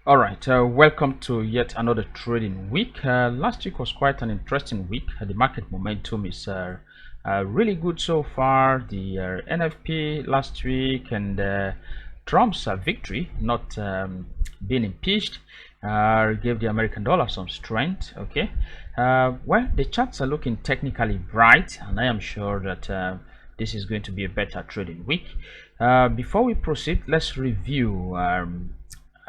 All right, welcome to yet another trading week. Last week was quite an interesting week. The market momentum is really good so far. The NFP last week and Trump's victory, not being impeached, gave the American dollar some strength. Okay, well, the charts are looking technically bright, and I am sure that this is going to be a better trading week. Before we proceed, let's review.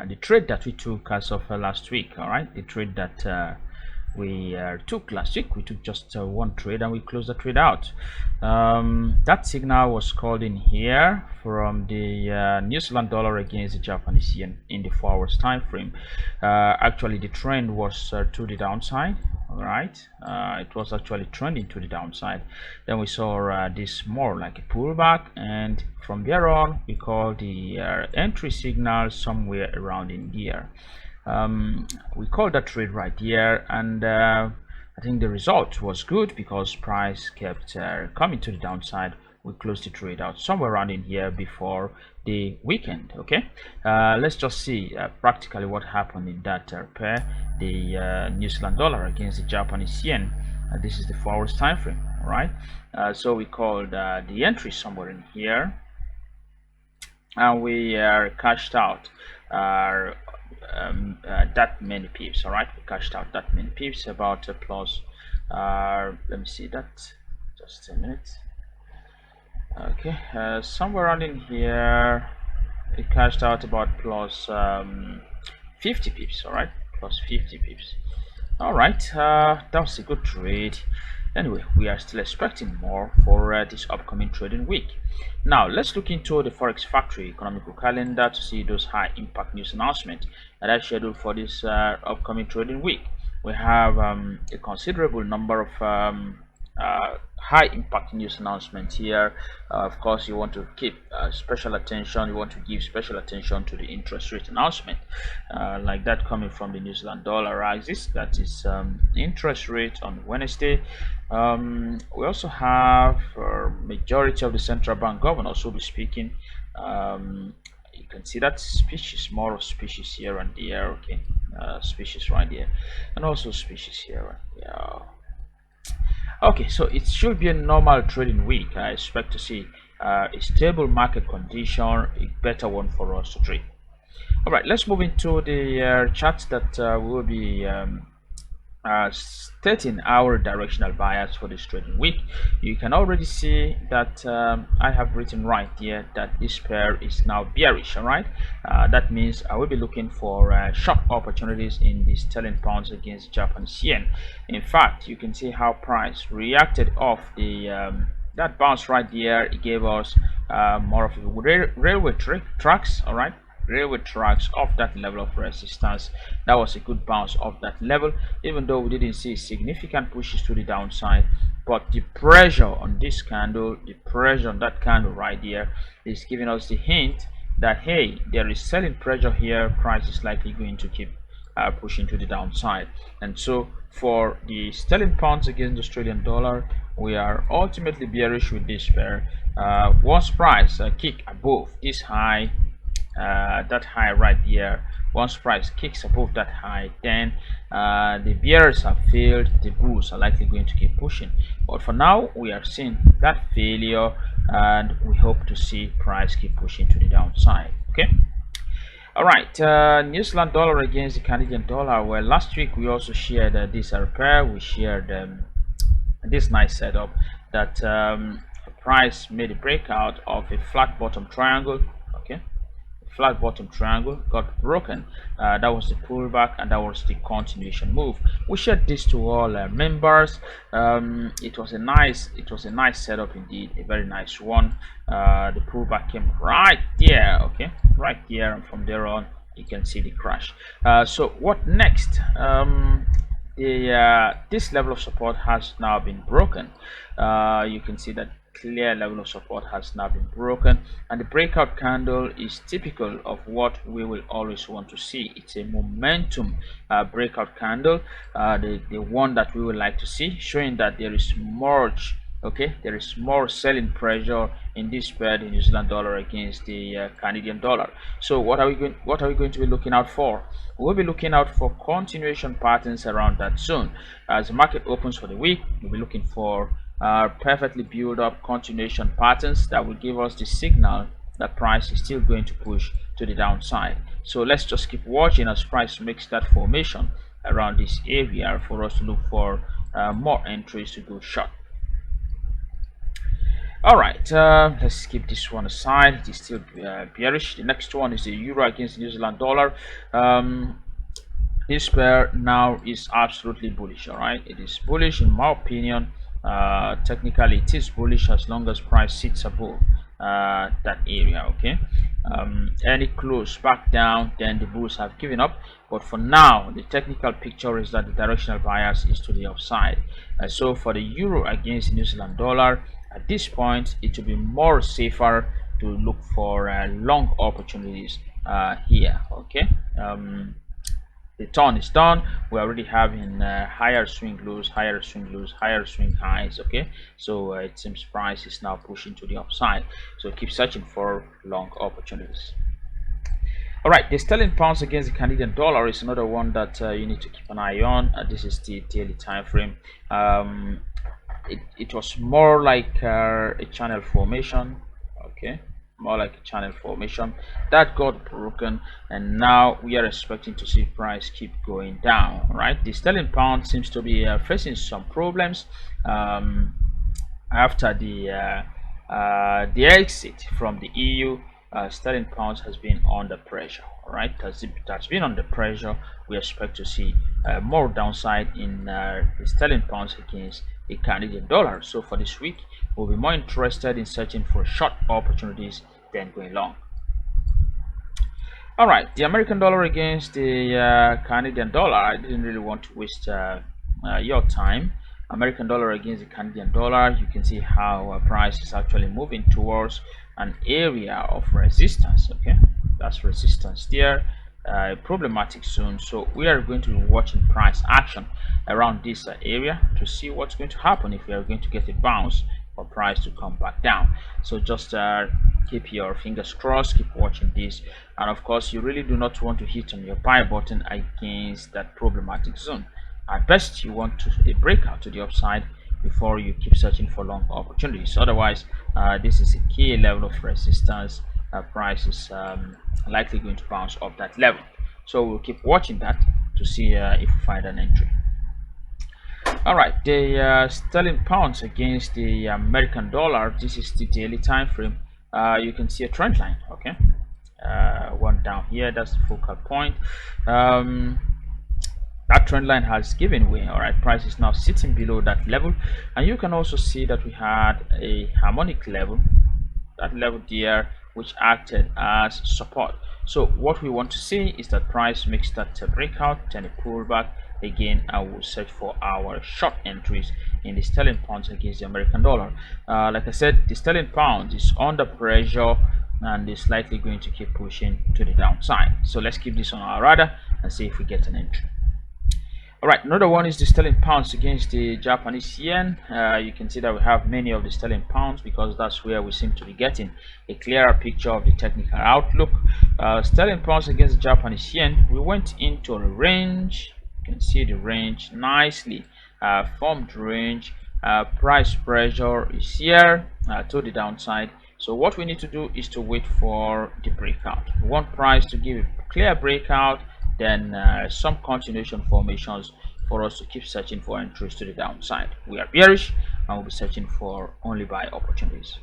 The trade that we took as of last week. All right, the trade that we took last week, we took just one trade and we closed the trade out. That signal was called in here from the New Zealand dollar against the Japanese yen in the 4 hours time frame. Actually, the trend was to the downside. All right, it was actually trending to the downside. Then we saw this more like a pullback, and from there on we call the entry signal somewhere around in here. We called that trade right here, and I think the result was good because price kept coming to the downside. We closed the trade out somewhere around in here before the weekend. Okay, let's just see practically what happened in that pair, the New Zealand dollar against the Japanese yen. This is the 4 hours time frame. All right, so we called the entry somewhere in here, and we cashed out that many pips. All right, we cashed out that many pips, about plus let me see that, just a minute. Okay, somewhere around in here it cashed out about plus 50 pips. All right, plus 50 pips. All right, that was a good trade. Anyway, we are still expecting more for this upcoming trading week. Now let's look into the Forex Factory economical calendar to see those high impact news announcements that are scheduled for this upcoming trading week. We have a considerable number of high impact news announcements here. Of course, you want to keep special attention, you want to give special attention to the interest rate announcement, like that coming from the New Zealand dollar rises. That is interest rate on Wednesday. We also have majority of the central bank governors will be speaking. You can see that species, more of species here and there. Okay, species right here, and also species here and there. Okay, so it should be a normal trading week. I expect to see a stable market condition, a better one for us to trade. All right, let's move into the charts that we will be stating our directional bias for this trading week. You can already see that I have written right here that this pair is now bearish. All right, that means I will be looking for short opportunities in the sterling pounds against Japanese yen. In fact, you can see how price reacted off the that bounce right there. It gave us more of a railway tracks. All right, railway tracks off that level of resistance. That was a good bounce off that level, even though we didn't see significant pushes to the downside. But the pressure on this candle, the pressure on that candle right here, is giving us the hint that hey, there is selling pressure here. Price is likely going to keep pushing to the downside. And so for the sterling pounds against the Australian dollar, we are ultimately bearish with this pair. Once price kick above this high, that high right here, once price kicks above that high, then the bears have failed, the bulls are likely going to keep pushing. But for now, we are seeing that failure, and we hope to see price keep pushing to the downside. Okay, all right, New Zealand dollar against the Canadian dollar. Well, last week we also shared this pair. We shared this nice setup that price made a breakout of a flat bottom triangle. Okay, flat bottom triangle got broken. That was the pullback, and that was the continuation move. We shared this to all members. It was a nice setup indeed, a very nice one. The pullback came right there. Okay, right there, and from there on you can see the crash. So what next? This level of support has now been broken. You can see that clear level of support has now been broken, and the breakout candle is typical of what we will always want to see. It's a momentum breakout candle, the one that we would like to see, showing that there is much Okay, there is more selling pressure in this pair, the New Zealand dollar against the Canadian dollar. So what are we going to be looking out for? We'll be looking out for continuation patterns around that zone. As the market opens for the week, we'll be looking for perfectly build up continuation patterns that will give us the signal that price is still going to push to the downside. So let's just keep watching as price makes that formation around this area for us to look for more entries to go short. All right, let's keep this one aside. It is still bearish. The next one is the euro against the New Zealand dollar. This pair now is absolutely bullish. All right, it is bullish in my opinion. Technically it is bullish as long as price sits above that area. Okay, any close back down, then the bulls have given up. But for now, the technical picture is that the directional bias is to the upside. So for the euro against the New Zealand dollar, at this point it will be more safer to look for long opportunities here. Okay, the turn is done. We're already having higher swing lows, higher swing lows, higher swing highs. Okay, so it seems price is now pushing to the upside, so keep searching for long opportunities. All right, the sterling pounds against the Canadian dollar is another one that you need to keep an eye on. This is the daily time frame. It was more like a channel formation. Okay, more like a channel formation that got broken, and now we are expecting to see price keep going down. Right, the sterling pound seems to be facing some problems after the exit from the EU. Sterling pounds has been under pressure. All right, that's been under pressure. We expect to see more downside in the sterling pounds against the Canadian dollar. So for this week, we'll be more interested in searching for short opportunities than going long. All right, the American dollar against the Canadian dollar. I didn't really want to waste your time. American dollar against the Canadian dollar, you can see how price is actually moving towards an area of resistance. Okay, that's resistance there, problematic zone. So we are going to be watching price action around this area to see what's going to happen, if we are going to get a bounce for price to come back down. So just keep your fingers crossed, keep watching this, and of course you really do not want to hit on your buy button against that problematic zone. At best, you want a breakout to the upside before you keep searching for long opportunities. Otherwise, this is a key level of resistance. Price is likely going to bounce off that level. So we'll keep watching that to see if we find an entry. All right, the sterling pounds against the American dollar. This is the daily time frame. You can see a trend line. Okay, one down here. That's the focal point. That trend line has given way. All right, price is now sitting below that level, and you can also see that we had a harmonic level, that level there, which acted as support. So what we want to see is that price makes that breakout, then a pullback again, and we'll search for our short entries in the sterling pounds against the American dollar. Like I said, the sterling pound is under pressure and is likely going to keep pushing to the downside. So let's keep this on our radar and see if we get an entry. All right, another one is the sterling pounds against the Japanese yen. You can see that we have many of the sterling pounds because that's where we seem to be getting a clearer picture of the technical outlook. Sterling pounds against the Japanese yen, we went into a range. You can see the range nicely formed range. Price pressure is here to the downside. So what we need to do is to wait for the breakout. We want price to give a clear breakout, then some continuation formations for us to keep searching for entries to the downside. We are bearish and we'll be searching for only buy opportunities.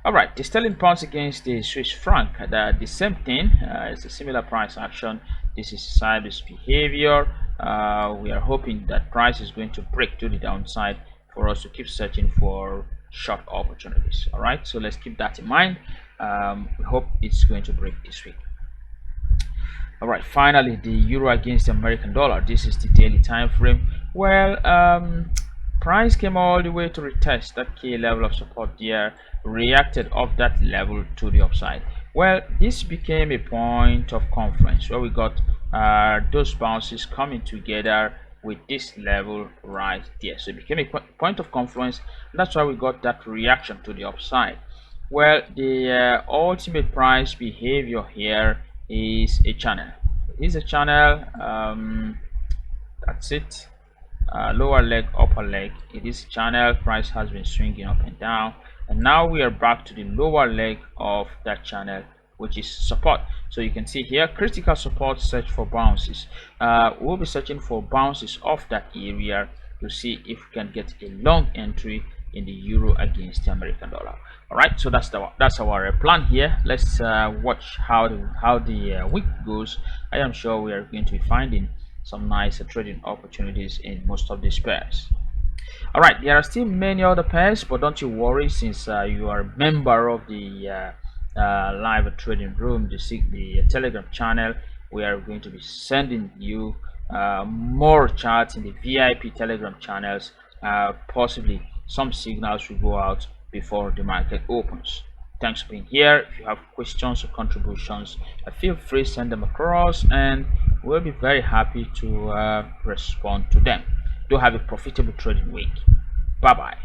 All right, the sterling pounds against the Swiss franc, the same thing. It's a similar price action. This is sideways behavior. We are hoping that price is going to break to the downside for us to keep searching for short opportunities. All right, so let's keep that in mind. We hope it's going to break this week. All right, finally the euro against the American dollar. This is the daily time frame. Well, price came all the way to retest that key level of support there, reacted off that level to the upside. Well, this became a point of confluence where we got those bounces coming together with this level right there. So it became a point of confluence. That's why we got that reaction to the upside. Well, the ultimate price behavior here is a channel. It is a channel. That's it. Lower leg, upper leg. It is channel. Price has been swinging up and down, and now we are back to the lower leg of that channel, which is support. So you can see here, critical support, search for bounces. We'll be searching for bounces off that area to see if we can get a long entry in the euro against the American dollar. All right, so that's our plan here. Let's watch how the week goes. I am sure we are going to be finding some nice trading opportunities in most of these pairs. All right, there are still many other pairs, but don't you worry, since you are a member of the live trading room, the Telegram channel. We are going to be sending you more charts in the VIP Telegram channels. Possibly some signals will go out before the market opens. Thanks for being here. If you have questions or contributions, feel free to send them across, and we'll be very happy to respond to them. Do have a profitable trading week. Bye bye.